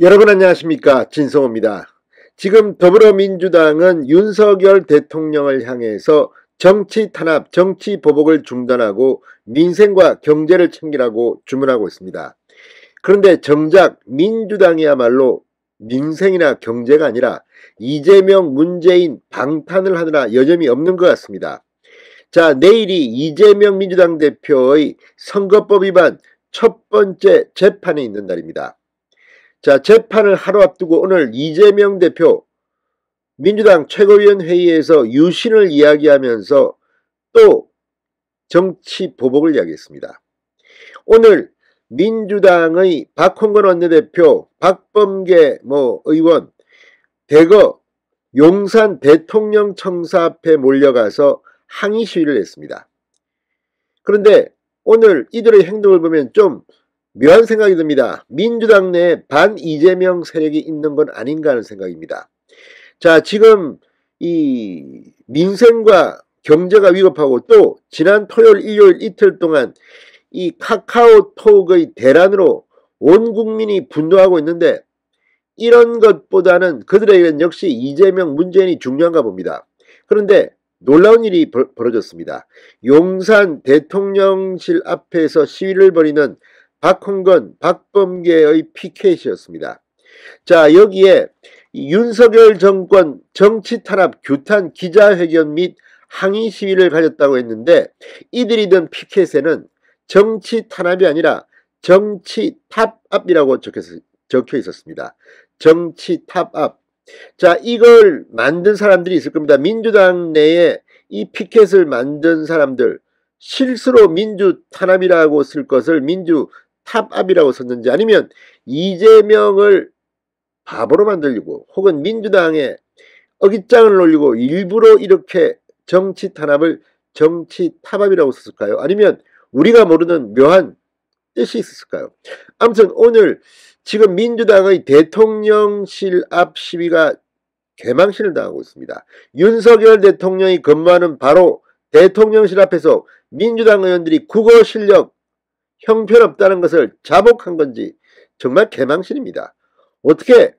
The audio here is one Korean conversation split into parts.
여러분 안녕하십니까, 진성호입니다. 지금 더불어민주당은 윤석열 대통령을 향해서 정치 탄압, 정치 보복을 중단하고 민생과 경제를 챙기라고 주문하고 있습니다. 그런데 정작 민주당이야말로 민생이나 경제가 아니라 이재명, 문재인 방탄을 하느라 여념이 없는 것 같습니다. 자, 내일이 이재명 민주당 대표의 선거법 위반 첫 번째 재판이 있는 날입니다. 자, 재판을 하루 앞두고 오늘 이재명 대표 민주당 최고위원 회의에서 유신을 이야기하면서 또 정치 보복을 이야기했습니다. 오늘 민주당의 박홍근 원내대표, 박범계 의원 대거 용산 대통령 청사 앞에 몰려가서 항의 시위를 했습니다. 그런데 오늘 이들의 행동을 보면 좀 묘한 생각이 듭니다. 민주당 내에 반 이재명 세력이 있는 건 아닌가 하는 생각입니다. 자, 지금 이 민생과 경제가 위급하고 또 지난 토요일, 일요일 이틀 동안 이 카카오톡의 대란으로 온 국민이 분노하고 있는데 이런 것보다는 그들에게는 역시 이재명, 문재인이 중요한가 봅니다. 그런데 놀라운 일이 벌어졌습니다. 용산 대통령실 앞에서 시위를 벌이는 박홍근, 박범계의 피켓이었습니다. 자, 여기에 윤석열 정권 정치 탄압 규탄 기자회견 및 항의 시위를 가졌다고 했는데 이들이 든 피켓에는 정치 탄압이 아니라 정치 탑압이라고 적혀 있었습니다. 정치 탑압. 자, 이걸 만든 사람들이 있을 겁니다. 민주당 내에 이 피켓을 만든 사람들, 실수로 민주 탄압이라고 쓸 것을 민주 탑압이라고 썼는지, 아니면 이재명을 바보로 만들려고 혹은 민주당에 어깃장을 놀리고 일부러 이렇게 정치 탄압을 정치 탑압이라고 썼을까요? 아니면 우리가 모르는 묘한 뜻이 있었을까요? 아무튼 오늘 지금 민주당의 대통령실 앞 시위가 개망신을 당하고 있습니다. 윤석열 대통령이 근무하는 바로 대통령실 앞에서 민주당 의원들이 국어 실력 형편없다는 것을 자복한 건지 정말 개망신입니다. 어떻게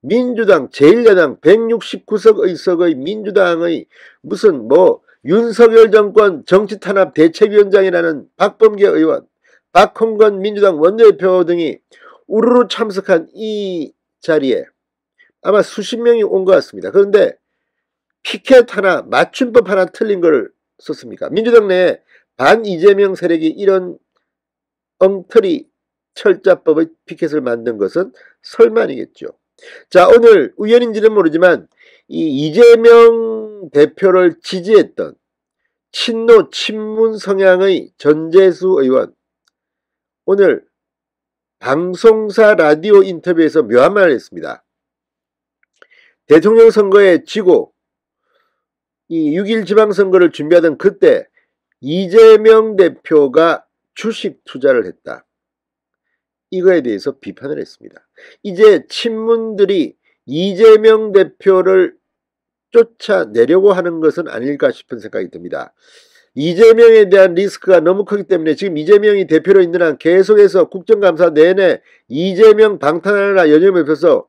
민주당 제1야당 169석 의석의 민주당의 무슨 윤석열 정권 정치탄압 대책위원장이라는 박범계 의원, 박홍근 민주당 원내대표 등이 우르르 참석한 이 자리에 아마 수십 명이 온 것 같습니다. 그런데 피켓 하나, 맞춤법 하나 틀린 걸 썼습니까? 민주당 내에 반 이재명 세력이 이런 엉터리 철자법의 피켓을 만든 것은 설마 아니겠죠. 자, 오늘 우연인지는 모르지만 이 이재명 대표를 지지했던 친노 친문 성향의 전재수 의원, 오늘 방송사 라디오 인터뷰에서 묘한 말을 했습니다. 대통령 선거에 지고 이 6.1 지방선거를 준비하던 그때 이재명 대표가 주식 투자를 했다. 이거에 대해서 비판을 했습니다. 이제 친문들이 이재명 대표를 쫓아내려고 하는 것은 아닐까 싶은 생각이 듭니다. 이재명에 대한 리스크가 너무 크기 때문에 지금 이재명이 대표로 있는 한 계속해서 국정감사 내내 이재명 방탄하느라 여념이 없어서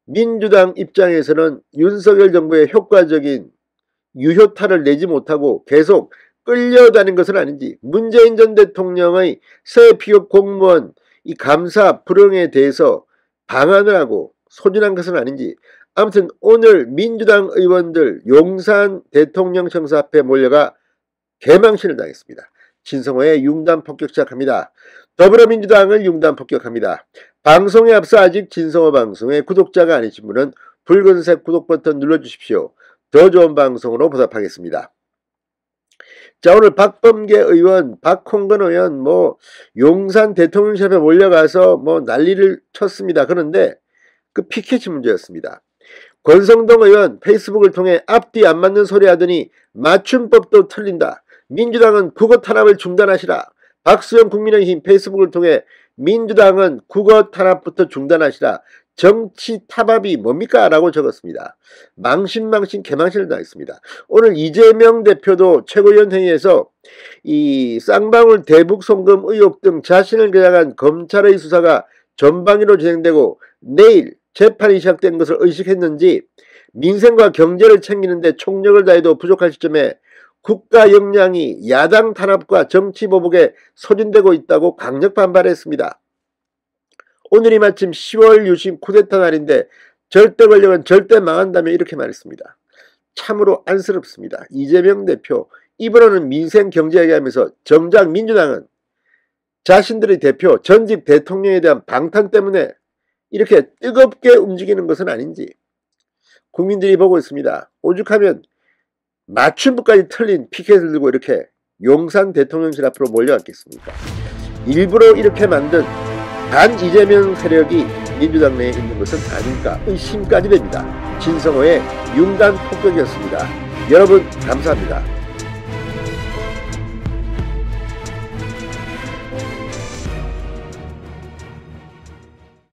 민주당 입장에서는 윤석열 정부의 효과적인 유효타를 내지 못하고 계속 끌려다닌 것은 아닌지, 문재인 전 대통령의 새 피격 공무원 이 감사 불응에 대해서 방한을 하고 소진한 것은 아닌지, 아무튼 오늘 민주당 의원들 용산 대통령 청사 앞에 몰려가 개망신을 당했습니다. 진성호의 융단 폭격 시작합니다. 더불어민주당을 융단 폭격합니다. 방송에 앞서 아직 진성호 방송의 구독자가 아니신 분은 붉은색 구독 버튼 눌러주십시오. 더 좋은 방송으로 보답하겠습니다. 자, 오늘 박범계 의원, 박홍근 의원 용산 대통령실 앞에 몰려가서 난리를 쳤습니다. 그런데 그 피켓이 문제였습니다. 권성동 의원 페이스북을 통해 앞뒤 안 맞는 소리 하더니 맞춤법도 틀린다. 민주당은 국어 탄압을 중단하시라. 박수영 국민의힘 페이스북을 통해 민주당은 국어 탄압부터 중단하시라. 정치 타압이 뭡니까? 라고 적었습니다. 망신 개망신을 당했습니다. 오늘 이재명 대표도 최고위원 회의에서 이 쌍방울 대북 송금 의혹 등 자신을 겨냥한 검찰의 수사가 전방위로 진행되고 내일 재판이 시작된 것을 의식했는지 민생과 경제를 챙기는데 총력을 다해도 부족한 시점에 국가 역량이 야당 탄압과 정치 보복에 소진되고 있다고 강력 반발했습니다. 오늘이 마침 10월 유신 쿠데타 날인데 절대 권력은 절대 망한다며 이렇게 말했습니다. 참으로 안쓰럽습니다. 이재명 대표 입으로는 민생 경제 얘기하면서 정작 민주당은 자신들의 대표 전직 대통령에 대한 방탄 때문에 이렇게 뜨겁게 움직이는 것은 아닌지 국민들이 보고 있습니다. 오죽하면 맞춤법까지 틀린 피켓을 들고 이렇게 용산 대통령실 앞으로 몰려왔겠습니까? 일부러 이렇게 만든 반 이재명 세력이 민주당 내에 있는 것은 아닐까 의심까지 됩니다. 진성호의 융단 폭격이었습니다. 여러분 감사합니다.